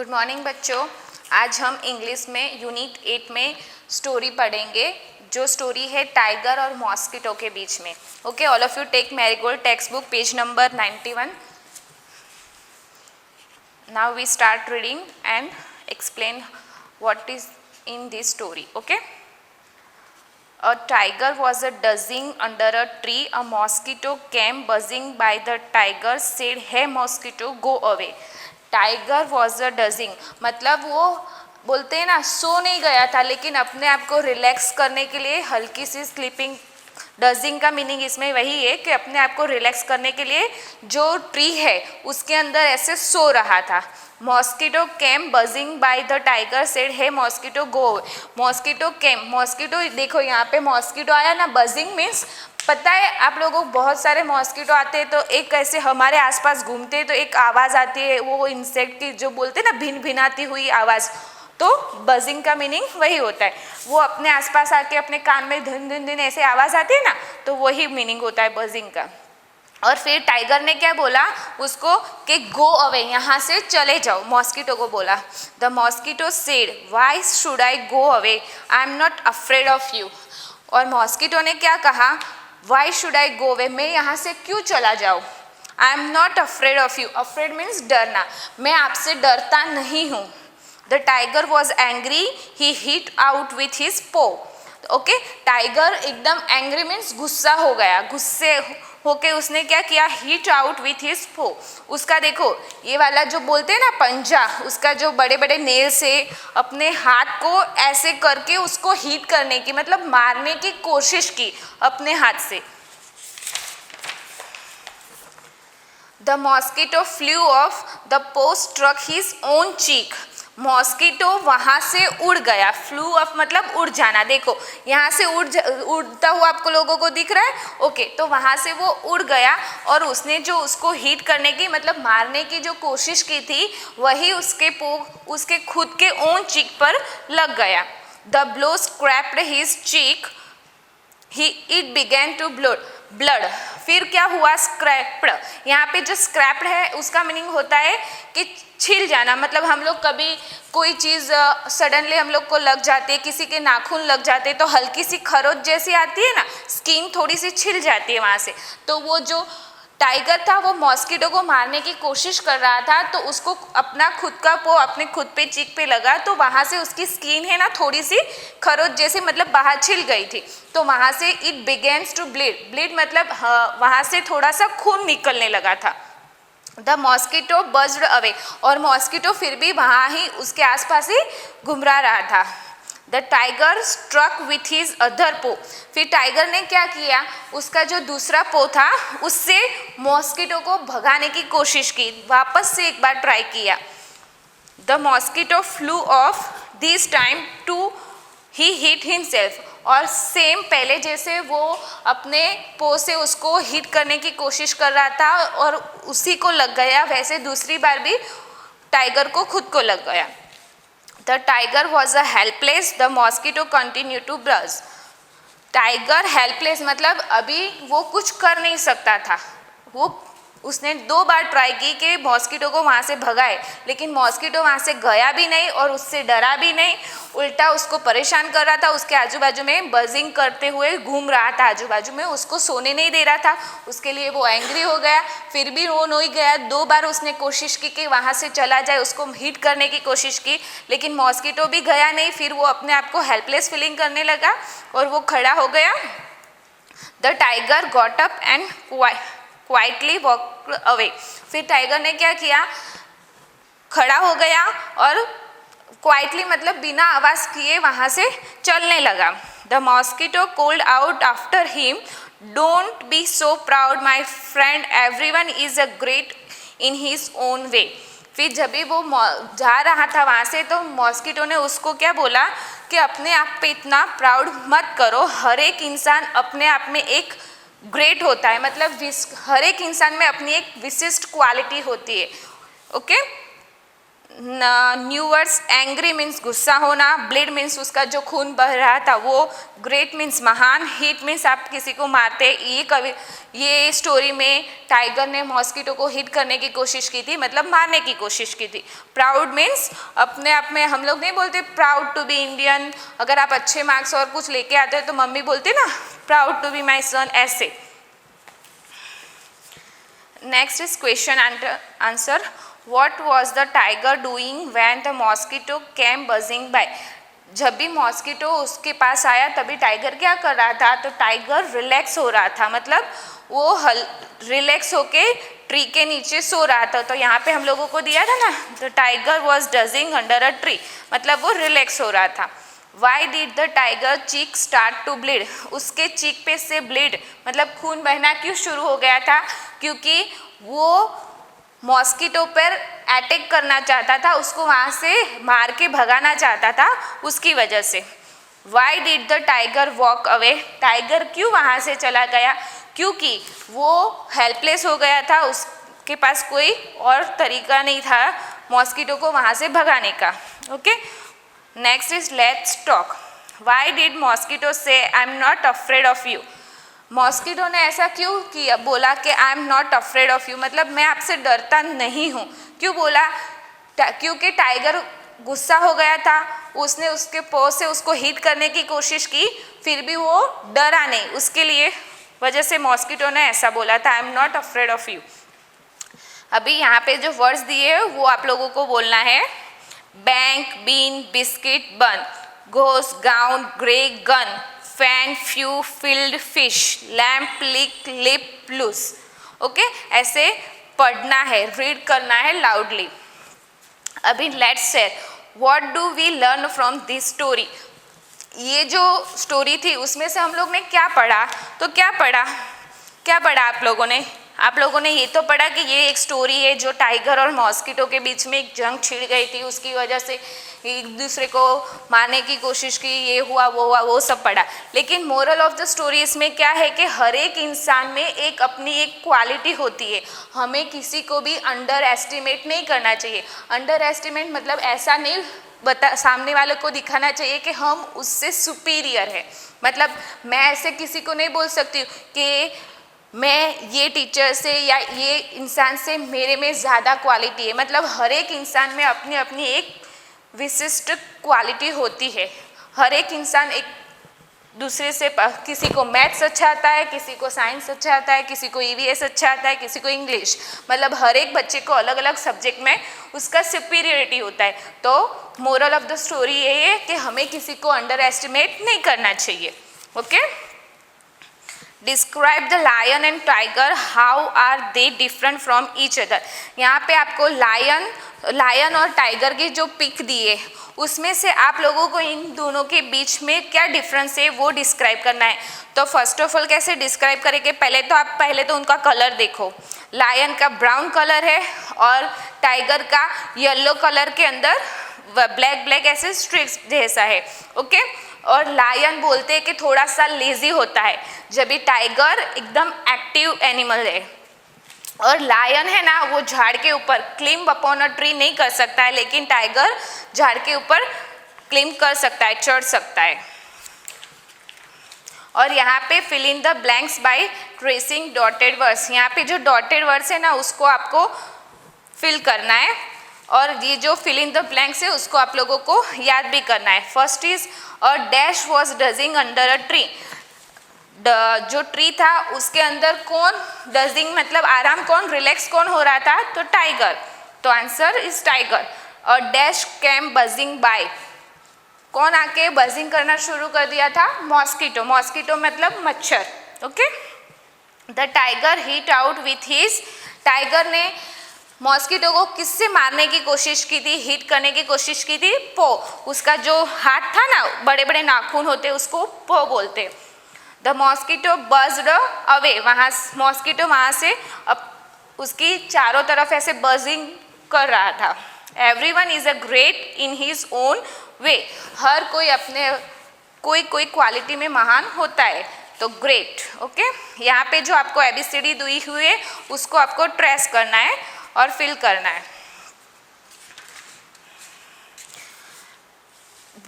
Good morning बच्चों। आज हम इंग्लिश में यूनिट 8 में स्टोरी पढ़ेंगे, जो स्टोरी है टाइगर और मॉस्किटो के बीच में। Okay, all of you take marigold text book, page number 91। Now we start reading and explain what is in this story. Okay, a tiger was a dozing under a tree. A mosquito came buzzing by. The tiger said, hey mosquito, go away. Tiger was a dozing, मतलब वो बोलते हैं ना, सो नहीं गया था लेकिन अपने आप को रिलैक्स करने के लिए हल्की सी स्लीपिंग. डजिंग का मीनिंग इसमें वही है कि अपने आप को रिलैक्स करने के लिए जो ट्री है उसके अंदर ऐसे सो रहा था. Mosquito came buzzing by. The tiger said, hey mosquito go. Mosquito came, mosquito देखो यहाँ पे मॉस्किटो आया ना. बजिंग मीन्स पता है आप लोगों को, बहुत सारे मॉस्किटो आते हैं तो एक ऐसे हमारे आसपास घूमते हैं तो एक आवाज़ आती है, वो इंसेक्ट की जो बोलते हैं ना भिन भिनाती हुई आवाज़. तो बजिंग का मीनिंग वही होता है, वो अपने आसपास आके अपने कान में धन धन धन ऐसे आवाज़ आती है ना, तो वही मीनिंग होता है बजिंग का. और फिर टाइगर ने क्या बोला उसको कि गो अवे, यहाँ से चले जाओ. मॉस्किटो को बोला. The mosquito said, why should I go away, I am not afraid of you. और मॉस्किटो ने क्या कहा, why should I go away, मैं यहाँ से क्यों चला जाऊँ. आई am not afraid of you, afraid means डरना, मैं आपसे डरता नहीं हूँ. The tiger was angry, he hit out with his पो. ओके, टाइगर एकदम एंग्री मीन्स गुस्सा हो गया, गुस्से होके उसने क्या किया, हिट आउट विथ हिज पो. उसका देखो ये वाला जो बोलते हैं ना पंजा, उसका जो बड़े बड़े नेल से अपने हाथ को ऐसे करके उसको हिट करने की, मतलब मारने की कोशिश की अपने हाथ से. The mosquito flew of, the पो स्ट्रक हिज ओन चीक. मॉस्किटो वहाँ से उड़ गया. फ्लू ऑफ मतलब उड़ जाना. देखो यहाँ से उड़ता हुआ आपको लोगों को दिख रहा है. ओके, तो वहाँ से वो उड़ गया और उसने जो उसको हिट करने की मतलब मारने की जो कोशिश की थी वही उसके खुद के ओन चीक पर लग गया. The blow scraped his cheek, it began to blood. फिर क्या हुआ, स्क्रैप्ड, यहाँ पे जो स्क्रैप्ड है उसका मीनिंग होता है कि छिल जाना. मतलब हम लोग कभी कोई चीज़ सडनली हम लोग को लग जाती है, किसी के नाखून लग जाते हैं तो हल्की सी खरोच जैसी आती है ना, स्किन थोड़ी सी छिल जाती है वहाँ से. तो वो जो टाइगर था वो मॉस्किटो को मारने की कोशिश कर रहा था, तो उसको अपना खुद का पो अपने खुद पे चीक पे लगा, तो वहाँ से उसकी स्किन है ना थोड़ी सी खरोच जैसी मतलब बाहर छिल गई थी. तो वहाँ से इट बिगेन्स टू ब्लीड मतलब वहाँ से थोड़ा सा खून निकलने लगा था. द मॉस्किटो बज्ड अवे, और मॉस्किटो फिर भी वहाँ ही उसके आसपास ही घुमरा रहा था. The tiger struck with his other paw. फिर टाइगर ने क्या किया, उसका जो दूसरा पो था उससे मॉस्किटो को भगाने की कोशिश की, वापस से एक बार ट्राई किया. The mosquito flew off, this time too he hit himself. और सेम पहले जैसे वो अपने पो से उसको हिट करने की कोशिश कर रहा था और उसी को लग गया, वैसे दूसरी बार भी टाइगर को खुद को लग गया. The tiger was a helpless, the mosquito continue to buzz. Tiger helpless मतलब अभी वो कुछ कर नहीं सकता था. उसने 2 बार ट्राई की कि मॉस्किटो को वहाँ से भगाए, लेकिन मॉस्किटो वहाँ से गया भी नहीं और उससे डरा भी नहीं, उल्टा उसको परेशान कर रहा था. उसके आजू बाजू में बजिंग करते हुए घूम रहा था, आजू बाजू में उसको सोने नहीं दे रहा था. उसके लिए वो एंग्री हो गया. फिर भी वो नहीं गया. 2 बार उसने कोशिश की कि वहाँ से चला जाए, उसको हिट करने की कोशिश की, लेकिन मॉस्किटो भी गया नहीं. फिर वो अपने आप को हेल्पलेस फीलिंग करने लगा और वो खड़ा हो गया. The tiger got up and quietly walk away. फिर टाइगर ने क्या किया, खड़ा हो गया और क्वाइटली मतलब बिना आवाज़ किए वहाँ से चलने लगा. The mosquito called out after him, don't be so proud my friend, everyone is a great in his own वे. फिर जब भी वो जा रहा था वहाँ से, तो मॉस्किटो ने उसको क्या बोला कि अपने आप पे इतना प्राउड मत करो, हर एक इंसान अपने आप में एक ग्रेट होता है, मतलब हर एक इंसान में अपनी एक विशिष्ट क्वालिटी होती है. Okay, new words, angry means गुस्सा होना, ब्लीड मीन्स उसका जो खून बह रहा था वो, ग्रेट मीन्स महान, हिट मीन्स आप किसी को मारते। ये स्टोरी में टाइगर ने मॉस्किटो को हिट करने की कोशिश की थी, मतलब मारने की कोशिश की थी। प्राउड मीन्स अपने आप में, हम लोग नहीं बोलते प्राउड टू बी इंडियन, अगर आप अच्छे मार्क्स और कुछ लेके आते हो तो मम्मी बोलती ना प्राउड टू बी माई सन, ऐसे। Next is question answer. What was the tiger doing when the mosquito came buzzing by? जब भी मॉस्किटो उसके पास आया तभी टाइगर क्या कर रहा था? तो टाइगर रिलैक्स हो रहा था, मतलब वो रिलैक्स होके ट्री के नीचे सो रहा था। तो यहाँ पे हम लोगों को दिया था ना, the tiger was dozing under a tree, मतलब वो रिलैक्स हो रहा था। Why did the tiger cheek start to bleed? उसके चीक पे से ब्लीड मतलब खून बहना क्यों शुरू हो गया था? क्योंकि वो मॉस्किटो पर अटैक करना चाहता था, उसको वहाँ से मार के भगाना चाहता था, उसकी वजह से। Y did the tiger walk away? Tiger क्यों वहाँ से चला गया? क्योंकि वो हेल्पलेस हो गया था, उसके पास कोई और तरीका नहीं था मॉस्किटो को वहाँ से भगाने का। Okay, next is let's talk. Why did mosquito से I am not afraid of you? Mosquito ने ऐसा क्यों किया, बोला कि I am not afraid of you, मतलब मैं आपसे डरता नहीं हूँ। क्यों बोला? क्योंकि टाइगर गुस्सा हो गया था, उसने उसके पॉ से उसको हिट करने की कोशिश की, फिर भी वो डरा नहीं, उसके लिए वजह से मॉस्किटो ने ऐसा बोला था, आई am not afraid of you. अभी यहाँ पे जो वर्ड्स दिए हैं वो आप लोगों को बोलना है। बैंक, बीन, बिस्किट, बन, घोस, gown, grey, gun, fan, few, field, fish, lamp, lick, lip, loose. Okay, ऐसे पढ़ना है, रीड करना है लाउडली। अभी let's share what do we learn from this story. ये जो स्टोरी थी उसमें से हम लोग ने क्या पढ़ा? तो क्या पढ़ा आप लोगों ने? आप लोगों ने ये तो पढ़ा कि ये एक स्टोरी है जो टाइगर और मॉस्किटो के बीच में एक जंग छिड़ गई थी, उसकी वजह से एक दूसरे को मारने की कोशिश की, ये हुआ वो सब पढ़ा। लेकिन मोरल ऑफ द स्टोरी इसमें क्या है कि हर एक इंसान में एक अपनी एक क्वालिटी होती है, हमें किसी को भी अंडर एस्टिमेट नहीं करना चाहिए। अंडर एस्टिमेट मतलब ऐसा नहीं सामने वाले को दिखाना चाहिए कि हम उससे सुपीरियर है। मतलब मैं ऐसे किसी को नहीं बोल सकती कि मैं ये टीचर से या ये इंसान से मेरे में ज़्यादा क्वालिटी है। मतलब हर एक इंसान में अपनी अपनी एक विशिष्ट क्वालिटी होती है। हर एक इंसान एक दूसरे से, किसी को मैथ्स अच्छा आता है, किसी को साइंस अच्छा आता है, किसी को ईवीएस अच्छा आता है, किसी को इंग्लिश, मतलब हर एक बच्चे को अलग अलग सब्जेक्ट में उसका सुपीरियरिटी होता है। तो मोरल ऑफ द स्टोरी ये है कि हमें किसी को अंडर एस्टिमेट नहीं करना चाहिए। Okay, describe the lion and tiger, how are they different from each other. यहाँ पे आपको लायन और टाइगर की जो पिक दी है उसमें से आप लोगों को इन दोनों के बीच में क्या डिफरेंस है वो डिस्क्राइब करना है। तो फर्स्ट ऑफ ऑल कैसे डिस्क्राइब करेंगे? पहले तो उनका कलर देखो। लायन का ब्राउन कलर है और टाइगर का येलो कलर के अंदर ब्लैक ऐसे स्ट्रिप्स जैसा है। ओके, और लायन बोलते हैं कि थोड़ा सा लेजी होता है, जबकि टाइगर एकदम एक्टिव एनिमल है। और लायन है ना वो झाड़ के ऊपर क्लिम्ब अपॉन अ ट्री नहीं कर सकता है, लेकिन टाइगर झाड़ के ऊपर क्लिम्ब कर सकता है, चढ़ सकता है। और यहाँ पे fill in the blanks by tracing dotted words. यहाँ पे जो डॉटेड वर्ड्स है ना उसको आपको फिल करना है, और ये जो फिल इन द ब्लैंक्स है उसको आप लोगों को याद भी करना है। First is a dash was dozing under a tree. जो ट्री था उसके अंदर कौन डजिंग मतलब आराम, कौन रिलैक्स कौन हो रहा था? तो टाइगर। तो आंसर इज टाइगर। और डैश कैम बजिंग बाय, कौन आके बजिंग करना शुरू कर दिया था? मॉस्किटो। मॉस्किटो मतलब मच्छर। Okay, the tiger hit out with his, tiger ने मॉस्किटो को किससे मारने की कोशिश की थी, हिट करने की कोशिश की थी? पो। उसका जो हाथ था ना, बड़े बड़े नाखून होते उसको पो बोलते। द मॉस्किटो बज्ड अवे, वहाँ मॉस्किटो वहाँ से उसकी चारों तरफ ऐसे बजिंग कर रहा था। Everyone is a great in his own way, हर कोई अपने कोई क्वालिटी में महान होता है। तो ग्रेट। ओके, यहाँ पे जो आपको ABCD दी हुई है उसको आपको ट्रेस करना है और फिल करना है।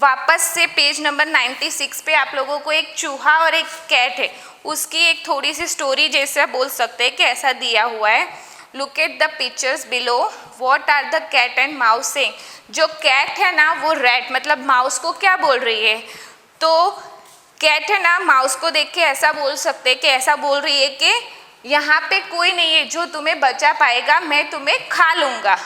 वापस से पेज नंबर 96 पे आप लोगों को एक चूहा और एक कैट है, उसकी एक थोड़ी सी स्टोरी जैसा बोल सकते हैं कि ऐसा दिया हुआ है। Look at the pictures below, what are the cat and mouse saying. जो कैट है ना वो रैट मतलब माउस को क्या बोल रही है, तो कैट है ना माउस को देख के ऐसा बोल सकते हैं कि ऐसा बोल रही है कि यहाँ पे कोई नहीं है जो तुम्हें बचा पाएगा, मैं तुम्हें खा लूँगा।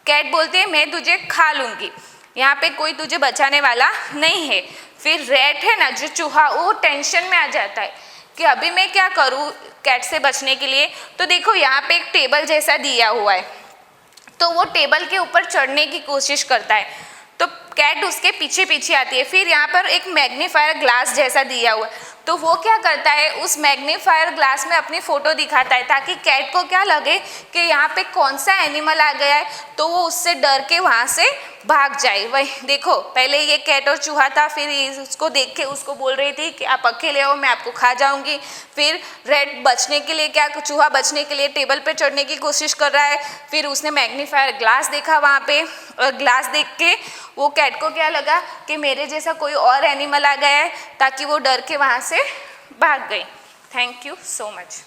कैट बोलती है मैं तुझे खा लूँगी, यहाँ पे कोई तुझे बचाने वाला नहीं है। फिर रैट है ना जो चूहा, वो टेंशन में आ जाता है कि अभी मैं क्या करूँ कैट से बचने के लिए। तो देखो यहाँ पे एक टेबल जैसा दिया हुआ है, तो वो टेबल के ऊपर चढ़ने की कोशिश करता है, तो कैट उसके पीछे पीछे आती है। फिर यहाँ पर एक मैग्नीफायर ग्लास जैसा दिया हुआ है, तो वो क्या करता है उस मैग्नीफायर ग्लास में अपनी फ़ोटो दिखाता है ताकि कैट को क्या लगे कि यहाँ पे कौन सा एनिमल आ गया है, तो वो उससे डर के वहाँ से भाग जाए। वही देखो पहले ये कैट और चूहा था, फिर उसको देख के उसको बोल रही थी कि आप अकेले हो मैं आपको खा जाऊंगी। फिर रेड बचने के लिए क्या, चूहा बचने के लिए टेबल पे चढ़ने की कोशिश कर रहा है, फिर उसने मैग्नीफायर ग्लास देखा वहाँ पे, और ग्लास देख के वो कैट को क्या लगा कि मेरे जैसा कोई और एनिमल आ गया है, ताकि वो डर के वहाँ से भाग गई। Thank you so much.